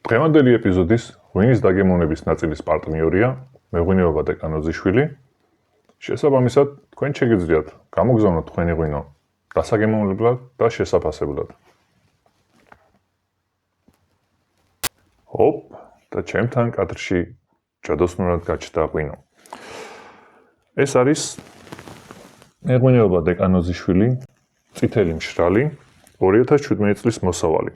დღევანდელი ეპიზოდის ღვინის დაგემოვნების ნაწილის პარტნიორია მეღვინეობა დეკანოზიშვილი. შესაბამისად, თქვენ შეგიძლიათ გამოგზავნოთ თქვენი ღვინო დასაგემოვნებლად და შესაფასებლად. ჰოპ, და ჩემთან კადრში ჯადოსნურად გაჩნდა ღვინო. ეს არის მეღვინეობა დეკანოზიშვილი, წითელი მშრალი, 2017 წლის მოსავალი.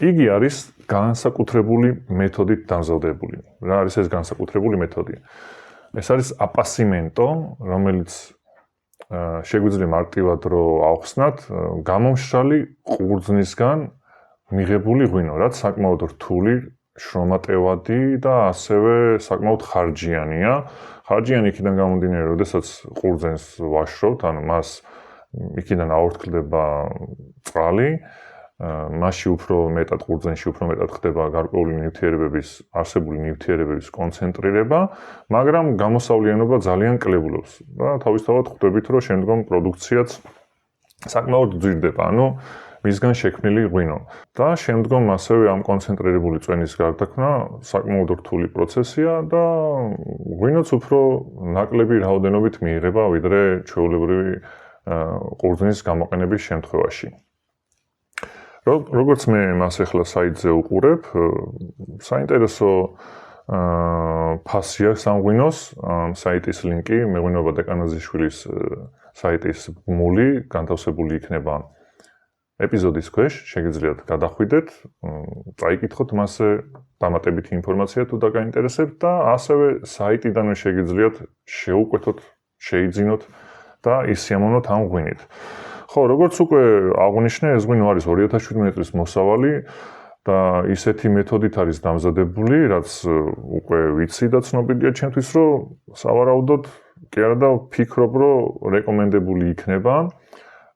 იგი არის განსაკუთრებული მეთოდით დამზადებული. რა არის ეს განსაკუთრებული მეთოდი? ეს არის აპასიმენტო, რომელიც შეგვიძლია მარტივად რო ავხსნათ, გამომშრალი ყურძნისგან მიღებული ღვინო, რაც საკმაოდ რთული, შრომატევადი და ასევე საკმაოდ ხარჯიანია. ხარჯიანი იქიდან გამომდინარე, როდესაც ყურძენს ვაშრობთ, ანუ მას იქიდან აორთქლდება წყალი, მასში უფრო მეტად ყურძენში უფრო მეტად ხდება გარკვეული ნივთიერებების, არსებული ნივთიერებების კონცენტრირება, მაგრამ გამოსავლიანობა ძალიან კლებულობს და თავისთავად ხვდებით, რომ შემდგომ პროდუქციაც საკმაოდ ძვირდება, ანუ მისგან შექმნილი ღვინო. და შემდგომ ასევე ამ კონცენტრირებული წვენის გარდაქმნა საკმაოდ რთული პროცესია და ღვინოც უფრო ნაკლები რაოდენობით მიიღება, ვიდრე ჩვეულებრივი ყურძნის გამოყენების შემთხვევაში. როგორც მე მას ახლა საიტზე უყურებ, საინტერესო ფასი აქვს ამ ღვინოს, საიტის ლინკი, მეღვინეობა დეკანოზიშვილის საიტის ბმული განთავსებული იქნება ეპიზოდის ქვეშ, შეგიძლიათ გადახვიდეთ, წაიკითხოთ მასზე დამატებითი ინფორმაცია თუ დაგაინტერესებთ და ასევე საიტიდანვე შეგიძლიათ შეუკვეთოთ, შეიძინოთ და ისიამოვნოთ ამ ღვინით. ხო, როგორც უკვე აღვნიშნე, ეს ღვინო არის 2017 წლის მოსავალი და ისეთი მეთოდით არის დამზადებული, რაც უკვე ვიცი და ცნობილია ჩემთვის, რომ სავარაუდოდ კი არა და ვფიქრობ, რომ რეკომენდებული იქნება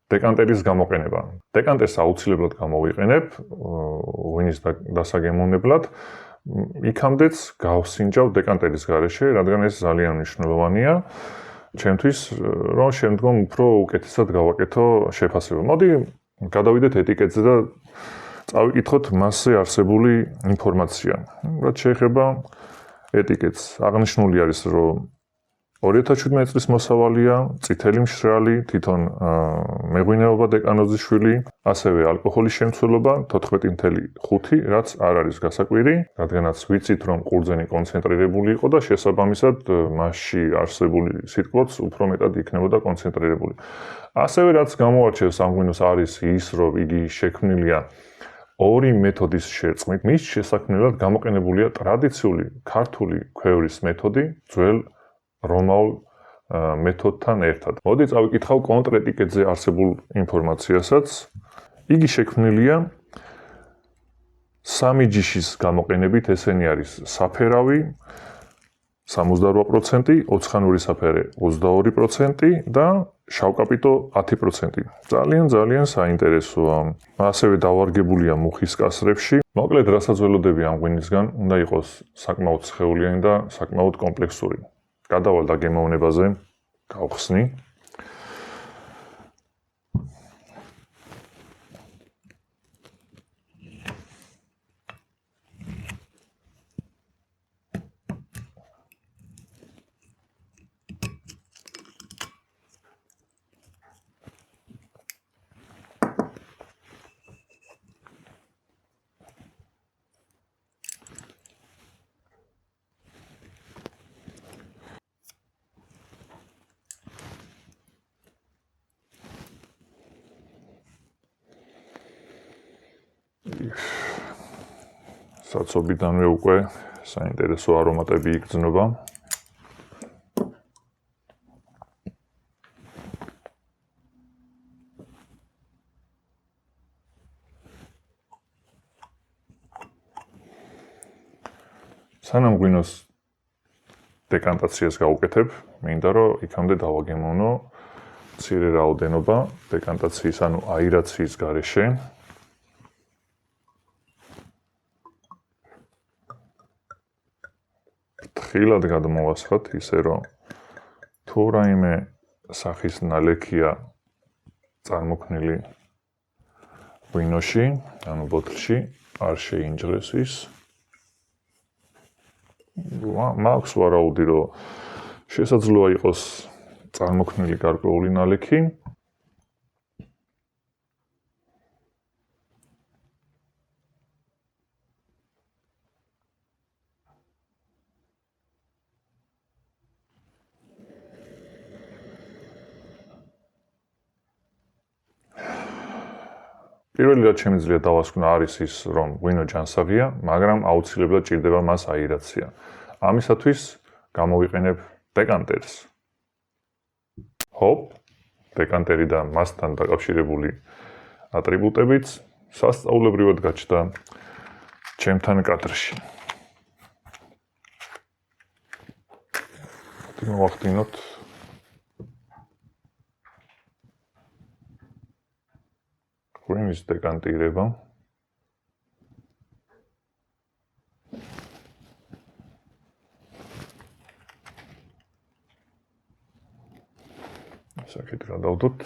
დეკანტერის გამოყენება. დეკანტერს აუცილებლად გამოვიყენებ ღვინის დასაგემოვნებლად, იქამდეც გავსინჯავ დეკანტერის გარეშე, რადგან ეს ძალიან მნიშვნელოვანია. ჩემთვის, რომ შემდგომ უფრო უკეთესად გავაკეთო შეფასება. მოდი, გადავიდეთ ეტიკეტზე და წავიკითხოთ მასზე არსებული ინფორმაცია. რაც შეეხება ეტიკეტს, აღნიშნული არის, რომ 2017 წლის მოსავალია, წითელი მშრალი, თვითონ მეღვინეობა დეკანოზიშვილი, ასევე ალკოჰოლის შემცველობა 14.5, რაც არ არის გასაკვირი, რადგანაც ვიცით, რომ ყურძენი კონცენტრირებული იყო და შესაბამისად მასში არსებული სითბოც უფრო მეტად იქნებოდა კონცენტრირებული. ასევე რაც გამოარჩევს ამ ღვინოს არის ის, რომ იგი შექმნილია ორი მეთოდის შერწყმით. მის შესაქმნელად გამოყენებულია ტრადიციული ქართული ქვევრის მეთოდი, ძველ რომაულ მეთოდთან ერთად. მოდი წავიკითხავ კონტრეტიკეტზე არსებულ ინფორმაციასაც. იგი შექმნილია სამი ჯიშის გამოყენებით, ესენი არის საფერავი 68%, ოცხანური საფერე 22% და შავკაპიტო 10%. ძალიან საინტერესოა. ასევე დავარგებულია მუხის კასრებში. მოკლედ, რასაც ველოდები ამ ღვინისგან, უნდა იყოს საკმაოდ სხეულიანი და საკმაოდ კომპლექსური. გადავალ დაგემოვნებაზე, გავხსნი. საცობიდანვე უკვე საინტერესო არომატები იგრძნობა. სანამ ღვინოს დეკანტაციას გავუკეთებ, მინდა რომ იქამდე დავაგემოვნო მცირე რაოდენობა დეკანტაციის, ანუ აირაციის გარეშე. ხილად გადმოვასხათ, ისე რომ თუ რაიმე სახის ნალექია წარმოქმნილი ღვინოში, ანუ ბოთლში, არ შეინჯრეს ის. მაქვს ვარაუდი, რომ შესაძლოა იყოს წარმოქმნილი გარკვეული ნალექი. პირველი რაც შემიძლია დავასკვნა არის ის, რომ ღვინო ჯანსაღია, მაგრამ აუცილებლად ჭირდება მას აირაცია. ამისათვის გამოვიყენებ დეკანტერს. ჰოპ, დეკანტერი და მასთან დაკავშირებული ატრიბუტებიც სასწაულებრივად გაჩნდა ჩემთან კადრში. მოვახდინოთ ღვინის დეკანტირება. საკეთ გადავდოთ.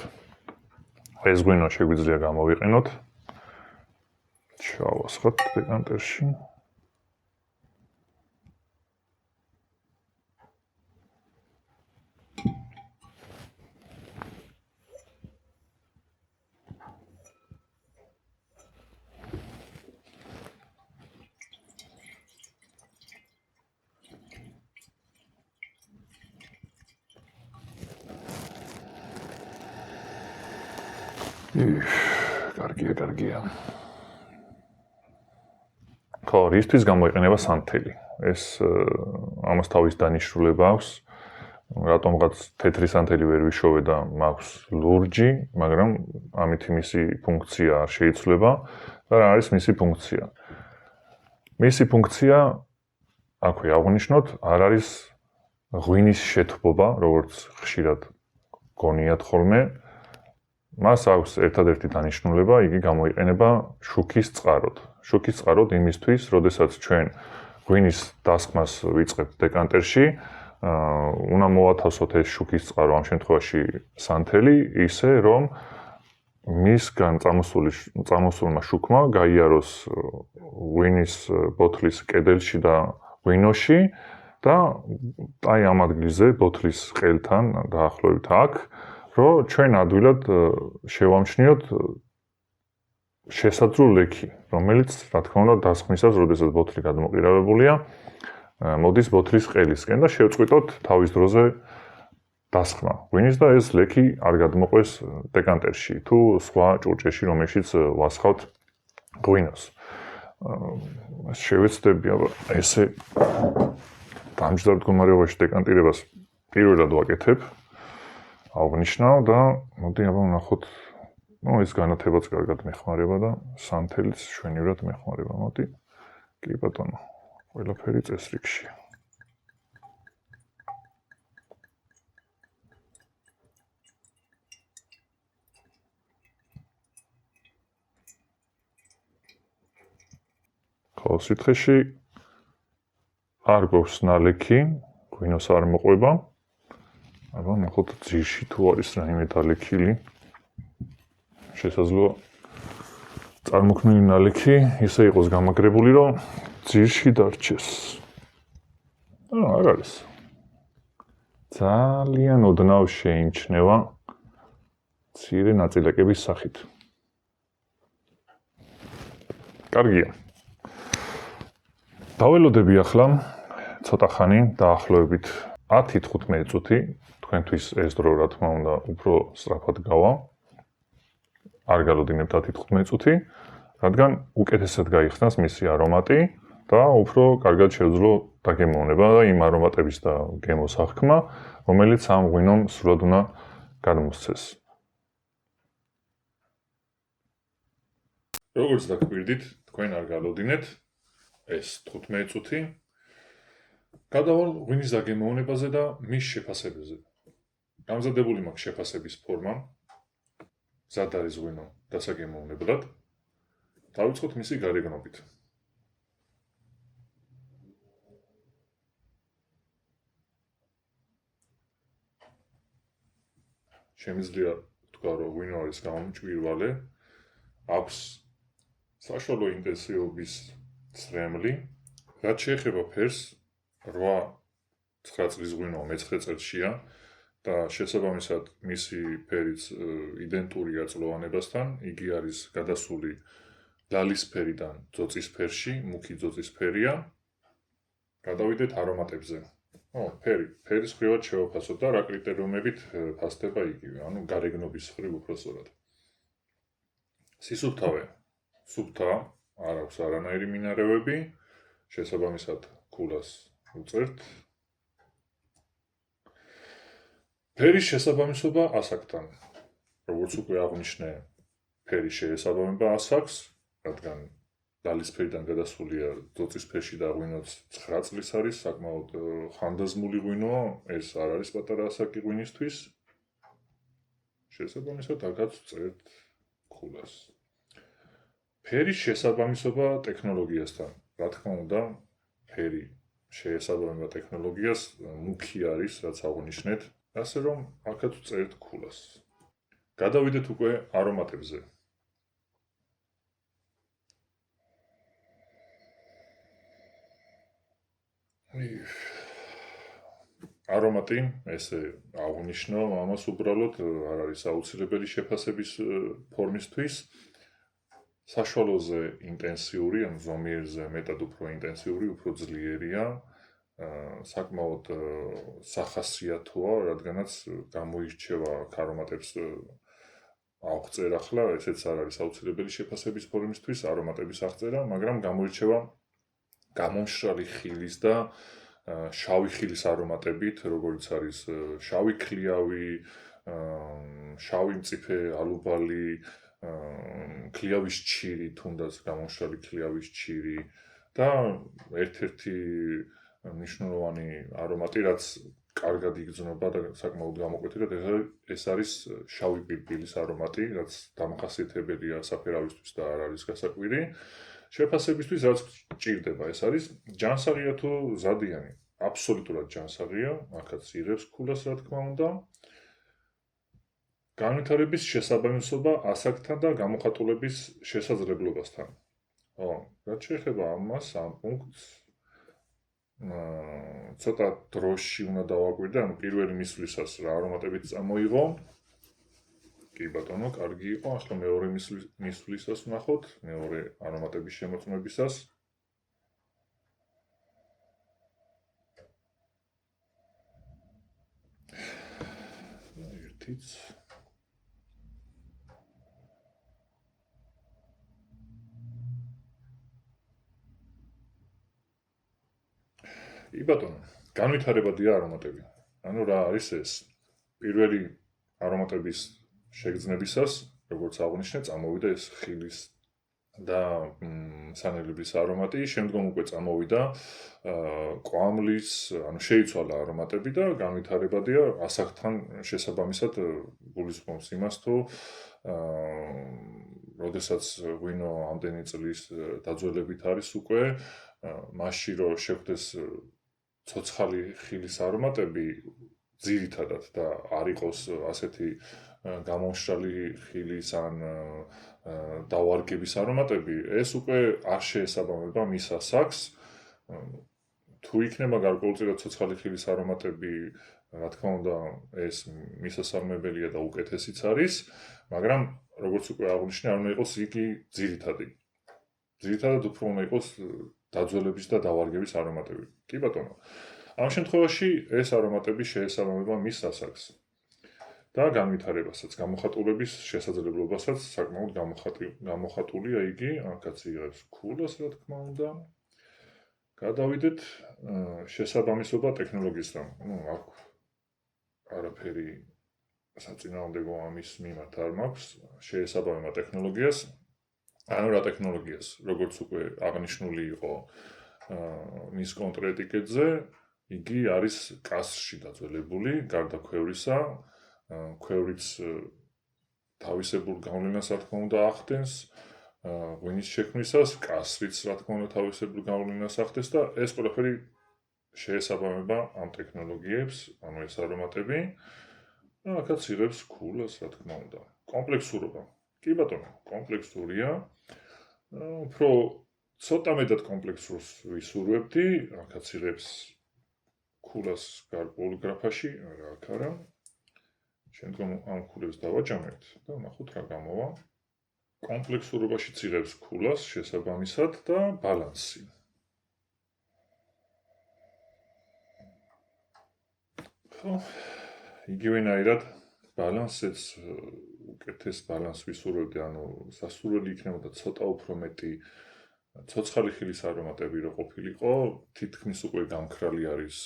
ეს ღვინო შეგვიძლია გამოვიყენოთ. ჩავასხოთ დეკანტერში. კარგია. ხო, რისთვის გამოიყენება სანთელი? ეს ამას თავის დანიშნულება აქვს. რატომღაც თეთრი სანთელი ვერ ვიშოვე და მაქვს ლურჯი, მაგრამ ამითი მისი ფუნქცია არ შეიცვლება და რა არის მისი ფუნქცია? მისი ფუნქცია, აქვე აღვნიშნოთ, არ არის ღვინის შეთბობა, როგორც ხშირად გონიათ ხოლმე. მას აქვს ერთადერთი დანიშნულება, იგი გამოიყენება შუქის წყაროდ. შუქის წყაროდ იმისთვის, როდესაც ჩვენ ღვინის დასხმას ვიწყებთ დეკანტერში, უნდა მოვათავსოთ ეს შუქის წყარო, ამ შემთხვევაში სანთელი, ისე რომ მისგან წამოსულმა შუქმა გაიაროს ღვინის ბოთლის კედელში და ღვინოში და აი ამ ადგილზე ბოთლის ყელთან დაახლოებით აქ, რომ ჩვენ ადვილად შევამჩნიოთ შესაძლო ლექი, რომელიც, რა თქმა უნდა, დასხმისას, როდესაც ბოთლი გადმოყირავებულია, მოდის ბოთლის ყელისკენ და შევწყვიტოთ თავის დროზე დასხმა ღვინის და ეს ლექი არ გადმოყვეს დეკანტერში თუ სხვა ჭურჭელში, რომელშიც ვასხავთ ღვინოს. შევეცდები ესე დამჯდარ მდგომარეობაში დეკანტირებას პირველად ვაკეთებ. აღვნიშნავ და მოდი აბა ვნახოთ, ეს განათებაც კარგად მეხმარება და სანთელიც შვენივრად მეხმარება. მოდი, კი ბატონო, ყველაფერი წესრიგში. ხო, სითხეში არ გვაქვს ნალექი, ღვინოს არ მოყვება. აბა ნახოთ ძირში თუ არის რაიმე დალექილი. შესაძლოა წარმოქმნილი ნალექი ისე იყოს გამაგრებული, რომ ძირში დარჩეს. არ არის. ძალიან ოდნავ შეიმჩნევა მცირე ნაწილაკების სახით. კარგია. დაველოდები ახლა ცოტა ხანი დაახლოებით 10-15 წუთი. თქვენთვის ეს დრო რა თქმა უნდა უფრო სწრაფად გავა. არ გალოდინებთ 10-15 წუთი, რადგან უკეთესად გაიხსნას მისი არომატი და უფრო კარგად შეძლო დაგემოვნება და იმ არომატების და გემოს აღქმა, რომელიც ამ ღვინომ სრულად უნდა გადმოსცეს. როგორც დაგვირდით, თქვენ არ გალოდინეთ ეს 15 წუთი. გადავალ ღვინის დაგემოვნებაზე და მის შეფასებაზე. გამზადებული მაქვს შეფასების ფორმა. მზად არის ღვინო დასაგემოვნებლად. დავიწყოთ მისი გარეგნობით. შემიძლია თქვა, რომ ღვინო არის გამომჭვირვალე, აქვს საშუალო ინტენსივობის ცრემლი. რაც შეეხება ფერს, 8-9 წლის ღვინო მე-9 წელშია და შესაბამისად მისი ფერიც იდენტურია წლოვანებასთან, იგი არის გადასული ლალისფერიდან ძოწისფერში, მუქი ძოწისფერია. გადავიდეთ არომატებზე. ფერის ხრივად შევაფასოთ და რა კრიტერიუმებით ფასდება იგივე, ანუ გარეგნობის ხრივ უпроსტად. სისუფთავე, სუფთა, არ აქვს არანაირი მინარევები, შესაბამისად ქულას უწერთ. ფერის შესაბამისობა ასაკთან. როგორც უკვე აღვნიშნე, ფერის შეესაბამება ასაკს, რადგან ლალისფერიდან გადასულია ძოწისფერში და ღვინოც 9 წლის არის, საკმაოდ ხანდაზმული ღვინოა, ეს არ არის პატარა ასაკი ღვინისთვის. შესაბამისად აქაც წერთ ქულას. ფერის შესაბამისობა ტექნოლოგიასთან. რა თქმა უნდა, ფერი შეესაბამება ტექნოლოგიას, მუქი არის, რაც აღვნიშნეთ, ასე რომ აქაც წერთ ქულას. გადავიდეთ უკვე არომატებზე. არომატი, ესე აღვნიშნო, ამას უბრალოდ არ არის აუცილებელი შეფასების ფორმისთვის. საშუალოზე ინტენსიური, ან ზომიერზე მეტად უფრო ინტენსიური, უფრო ძლიერია, საკმაოდ სახასიათოა, რადგანაც გამოირჩევა არომატებს აღწერ ახლა, ესეც არ არის აუცილებელი შეფასების ფორმისთვის არომატების აღწერა, მაგრამ გამოირჩევა გამომშრალი ხილის და შავი ხილის არომატებით, როგორც არის შავი ქლიავი, შავი მწიფე ალუბალი, ქლიავის ჩირი, თუნდაც გამომშრალი ქლიავის ჩირი და ერთ-ერთი მნიშვნელოვანი არომატი, რაც კარგად იგრძნობა და საკმაოდ გამოკვეთილად, ეს არის შავი პილპილის არომატი, რაც დამახასიათებელია საფერავისთვის და არ არის გასაკვირი. შეფასებისთვის რაც ჭირდება, ეს არის ჯანსაღია თუ ზადიანი. აბსოლუტურად ჯანსაღია, აქაც იღებს ქულას, რა თქმა უნდა. განვითარების შესაბამისობა ასაკთან და გამოხატულების შესაძლებლობასთან. რაც შეეხება ამას, ამ პუნქტს, ცოტა დროში უნდა დავაკვირდე, ანუ პირველი მისვლისას რა არომატებიც წამოიღო. კი ბატონო, კარგი იყო, ახლა მეორე მისვლისას ვნახოთ, მეორე არომატების შემოწმებისას. ერთიც კი ბატონო, განვითარებადია არომატები. ანუ რა არის ეს? პირველი არომატების შეგრძნებისას, როგორც აღვნიშნე, წამოვიდა ეს ხილის და სანელების არომატი, შემდგომ უკვე წამოვიდა კვამლის, ანუ შეიცვალა არომატები და განვითარებადია ასაკთან შესაბამისად გულისხმობს იმას, თუ როდესაც ღვინო ამდენი წლის დაძველებით არის უკვე, მასში რომ შეხვდეს ცოცხალი ხილის არომატები ძირითადად და არ იყოს ასეთი გამომშრალი ხილის ან დავარგების არომატები, ეს უკვე არ შეესაბამება მის ასაკს. თუ იქნება გარკვეულწილად ცოცხალი ხილის არომატები, რა თქმა უნდა, ეს მისასალმებელია და უკეთესიც არის, მაგრამ როგორც უკვე აღვნიშნე, არ უნდა იყოს იგი ძირითადი. ძირითადად უფრო უნდა იყოს დაძველების და დავარგების არომატები. კი ბატონო. ამ შემთხვევაში ეს არომატები შეესაბამება მის ასაკს და განვითარებასაც, გამოხატულების შესაძლებლობასაც, საკმაოდ გამოხატულია იგი, აქაც იღებს ქულას, რა თქმა უნდა. გადავიდეთ შესაბამისობა ტექნოლოგიასთან. აქ არაფერი საწინააღმდეგო ამის მიმართ არ მაქვს, შეესაბამება ტექნოლოგიას. ანუ რა ტექნოლოგიას, როგორც უკვე აღნიშნული იყო მის კონკრეტიკეტზე, იგი არის კასრში დაძველებული, გარდა ქვევრისა, ქვევრიც თავისებურ გავლენას, რა თქმა უნდა, ახდენს ღვინის შექმნისას, კასრიც, რა თქმა უნდა, თავისებურ გავლენას ახდენს და ეს ყველაფერი შეესაბამება ამ ტექნოლოგიებს, ანუ ეს არომატები. აქაც იღებს ქულას, რა თქმა უნდა. კომპლექსურობა. კი ბატონო, კომპლექსურია. უფრო ცოტა მეტად კომპლექსურს ვისურვებდი, აქაც იღებს ქულას გარკვეულ გრაფაში, რა აქ არა. შემდგომ ამ ქულებს დავაჭამებთ და ნახოთ რა გამოვა. კომპლექსურობაში იღებს ქულას შესაბამისად და ბალანსი. ხო, იგივენაირად ბალანსიც უკეთეს ბალანს ვისურვებდი, ანუ სასურველი იქნებოდა ცოტა უფრო მეტი ცოცხალი ხილის არომატები რო ყოფილიყო, თითქმის უკვე გამქრალი არის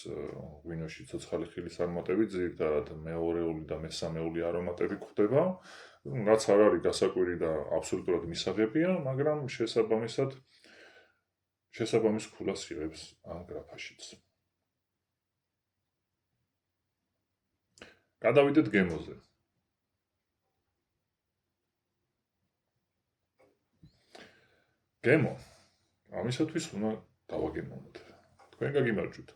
ღვინოში ცოცხალი ხილის არომატები, ზირთადად მეორეული და მესამეული არომატები გვხვდება, რაც არ არის გასაკვირი და აბსოლუტურად მისაღებია, მაგრამ შესაბამის ქულას იღებს ამ გრაფაშიც. გადავიდეთ გემოზე. გემო. ამისათვის უნდა დავაგემოვნოთ. თქვენ გაგიმარჯვეთ.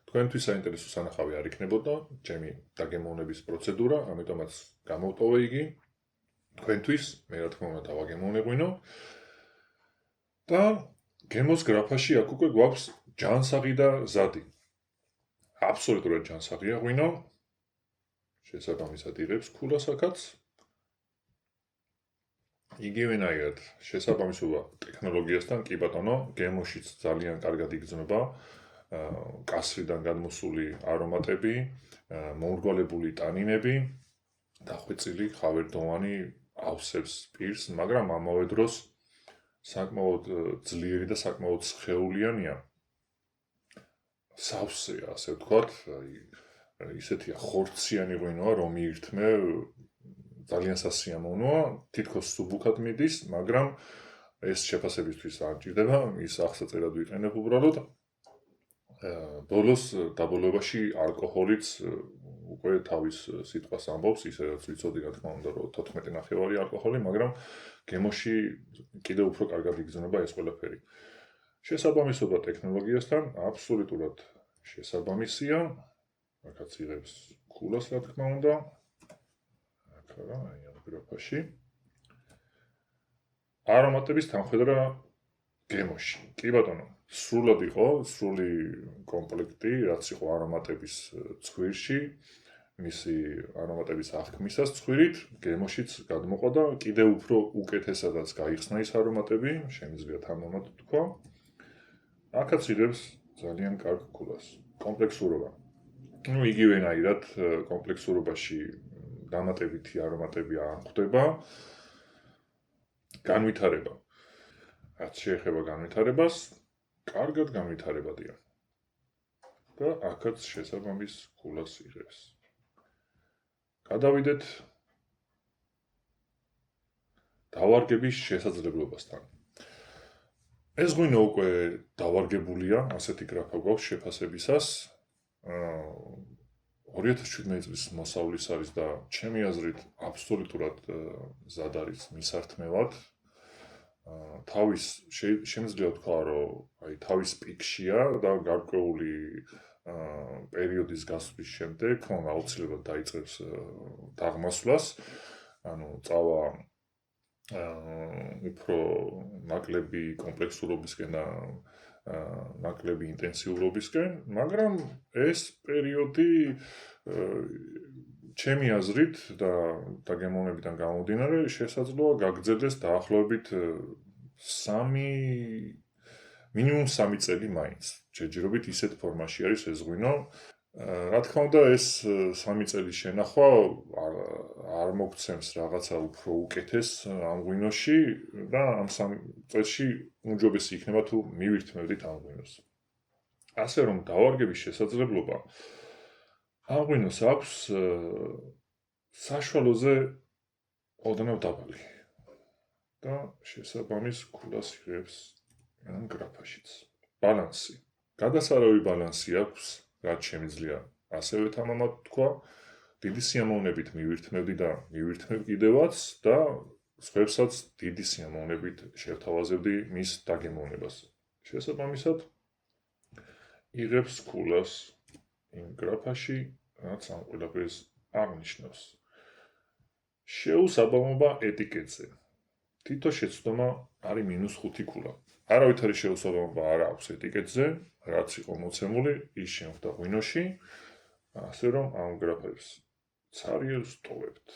თქვენთვის საინტერესო სანახავი არ იქნებოდა ჩემი დაგემოვნების პროცედურა, ამიტომაც გამოვტოვე იგი თქვენთვის, მე რა თქმა უნდა დავაგემოვნე ღვინო. და გემოს გრაფაში აქ უკვე გვაქვს ჯანსაღი და ზადი. აბსოლუტურად ჯანსაღია ღვინო. შესაბამისად იღებს ქულას აქაც. იგივენაირად შესაბამისობა ტექნოლოგიასთან, კი ბატონო, გემოშიც ძალიან კარგად იგრძნობა კასრიდან გადმოსული არომატები, მოურგვალებული ტანინები, დახვეწილი ხავერდოვანი ავსებს პირს, მაგრამ ამავე დროს საკმაოდ ძლიერი და საკმაოდ სხეულიანია. სავსეა, ასე ვთქვათ, ისეთია ხორციანი ღვინოა, რომ მიირთმე ძალიან სასიამოვნოა, თითქოს სუბუქად მიდის, მაგრამ ეს შეფასებისთვის არ ჭირდება, ის აღსაწერად ვიყენებ უბრალოდ. ბოლოს დაბოლოებაში ალკოჰოლიც უკვე თავის სიტყვას ამბობს, ისედაც ვიცოდი რა თქმა უნდა, რომ 14.5 ალკოჰოლი, მაგრამ გემოში კიდევ უფრო კარგად იგრძნობა ეს ყველაფერი. შესაბამისობა ტექნოლოგიასთან აბსოლუტურად შესაბამისია. აქაც იღებს ქულას რა თქმა უნდა. აქ არა, აი ამ გრაფაში. არომატების თანხმედრა გემოში. კი ბატონო, სრულად იყო, სრული კომპლექტი, რაც იყო არომატების ცხვირში, მისი არომატების აღქმისას ცხვირით, გემოშიც გადმოყვა და კიდევ უფრო უკეთესადაც გაიხსნა ის არომატები, შემიძლია თამამად თქვა. აქაც იღებს ძალიან კარგ ქულას. კომპლექსურობა. ну იგივენაირად კომპლექსურობაში დამატებითი არომატები არ ხდება. განვითარება. რაც შეეხება განვითარებას, კარგად განვითარებადია. და აქაც შესაბამის ქულას იღებს. გადავიდეთ დავარგების შესაძლებლობასთან. ეს ღვინო უკვე დავარგებულია, ასეთი გრაფა გვაქვს შეფასებისას. 2017 წლის მოსავლის არის და ჩემი აზრით აბსოლუტურად მზად არის მისართმევად. თავის შემიძლია ვთქვა, რომ აი თავის პიკშია და გარკვეული პერიოდის გასვლის შემდეგ აუცილებლად დაიწყებს დაღმასვლას, ანუ წავა უფრო ნაკლები კომპლექსურობისკენ და ნაკლები ინტენსიურობისკენ, მაგრამ ეს პერიოდი ჩემი აზრით და დაგემოვნებიდან გამომდინარე შესაძლოა გაგრძელდეს დაახლოებით მინიმუმ 3 წელი მაინც. ჯერჯერობით ისეთ ფორმაში არის ეს ღვინო. რა თქმა უნდა, ეს 3 წელის შენახვა არ მოგცემს რაღაცა უფრო უკეთეს ამ ღვინოში და ამ 3 წელში უმჯობესი იქნება თუ მივირთმევდით ამ ღვინოს. ასე რომ დავარგების შესაძლებლობა ამ ღვინოს აქვს საშუალოზე ოდნავ დაბალი და შესაბამის ქულას იღებს ამ გრაფაშიც. ბალანსი. გადასარავი ბალანსი აქვს, რაც შემიძლია ასევე თამამად თქვა. დიდი სიამოვნებით მივირთმევდი და მივირთმევ კიდევაც და სხვებსაც დიდი სიამოვნებით შევთავაზებდი მის დაგემოვნებას. შესაბამისად იღებს ქულას იმ გრაფაში, რაც ამ ყველაფერს აღნიშნავს. შეუსაბამობა ეტიკეტზე. თითო შეცდომა არის -5 ქულა. არავითარი შეუსაბამობა არ აქვს ეტიკეტზე, რაც იყო მოცემული, ის შემხვდა ღვინოში, ასე რომ ამ გრაფებს ცარიელს ტოვებთ.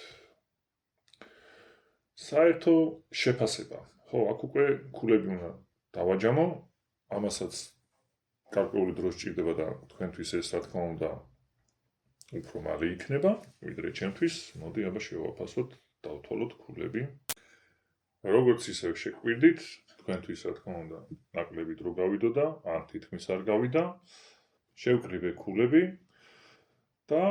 საერთო შეფასება. ხო, აქ უკვე ქულები უნდა დავაჯამო, ამასაც გარკვეული დრო სჭირდება და თქვენთვის ეს რა თქმა უნდა უფრო მალე იქნება, ვიდრე ჩემთვის. მოდი აბა შევაფასოთ, დავთვალოთ ქულები. როგორც ისევ შეგვირდით, თქვენთვის რა თქმა უნდა ნაკლები დრო გავიდოდა, ან თითქმის არ გავიდა. შევკრიბე ქულები და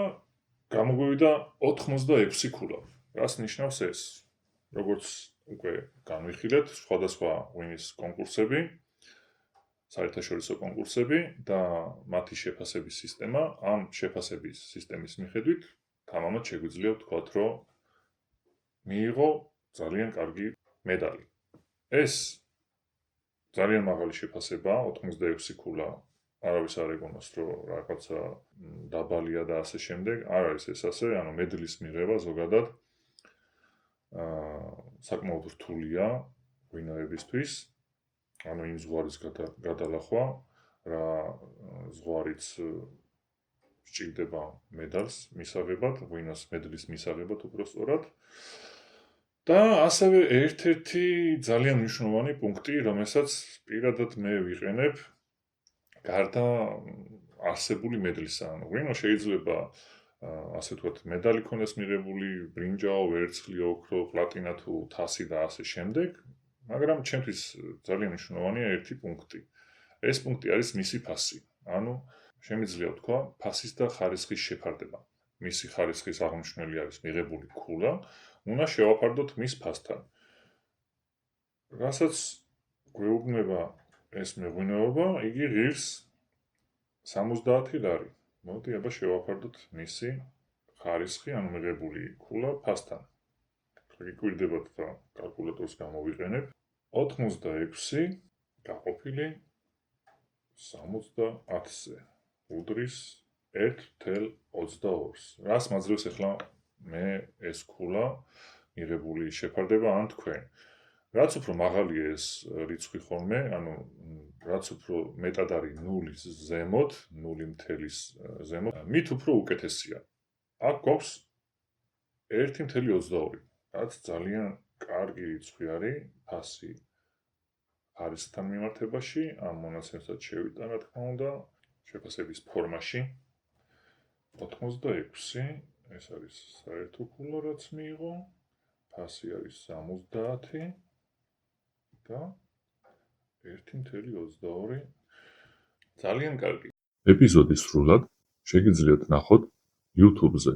გამოგვივიდა 86 ქულა. რას ნიშნავს ეს? როგორც უკვე განვიხილეთ, სხვადასხვა ღვინის კონკურსები, საერთაშორისო კონკურსები და მათი შეფასების სისტემა, ამ შეფასების სისტემის მიხედვით, თამამად შეგვიძლია ვთქვათ, რომ მიიღო ძალიან კარგი მედალი. ეს ძალიან მაღალი შეფასებაა, 86 ქულა. არავის არ ეგონოს, რომ რაღაცა დაბალია და ასე შემდეგ. არ არის ეს ასე, ანუ მედლის მიღება ზოგადად საკმაოდ რთულია ღვინოებისთვის. ანუ იმ ზღვარის გადალახვა, რა ზღვარიც სჭირდება მედალს მისაღებად, ღვინოს მედლის მისაღებად უბრალოდ. და ასევე ერთ-ერთი ძალიან მნიშვნელოვანი პუნქტი, რომელსაც პირადად მე ვიყენებ, გარდა არსებული მედლისა. ანუ ღვინო შეიძლება ასე ვთქვათ, მედალი ქონდეს მიღებული, ბრინჯაო, ვერცხლი, ოქრო, პლატინა თუ თასი და ასე შემდეგ, მაგრამ ჩემთვის ძალიან მნიშვნელოვანია ერთი პუნქტი. ეს პუნქტი არის მისი ფასი. ანუ შემიძლია ვთქვა, ფასის და ხარისხის შეფარდება. მისი ხარისხის აღმნიშვნელი არის მიღებული ქულა, უნდა შევაფარდოთ მის ფასთან. რასაც გვეუბნება ეს მეღვინეობა, იგი ღირს 70 ლარი. მოდი აბა შევაფარდოთ მისი ხარისხი, ანუ მიღებული ქულა ფასთან. გიკვირდებათ და კალკულატორს გამოვიყენებ. 86 გაყოფილი 70-ზე უდრის 1.22-ს. რას მაძლევს ახლა მე ეს ქულა მიღებული შეფარდება ან თქვენ? რაც უფრო მაღალია ეს რიცხვი ხოლმე, ანუ რაც უფრო მეტად არის 0-ის ზემოთ, 0.0-ის ზემოთ, მით უფრო უკეთესია. აქ გვაქვს 1.22, რაც ძალიან კარგი რიცხვი არის ფასი ხარისხთან მიმართებაში, ამ მონაცემსაც შევიტან რა თქმა უნდა, შეფასების ფორმაში. 86, ეს არის საერთო ქულა, რაც მიიღო, ფასი არის 70 და 1.22. ძალიან კარგი. ეპიზოდის სრულად შეგიძლიათ ნახოთ YouTube-ზე.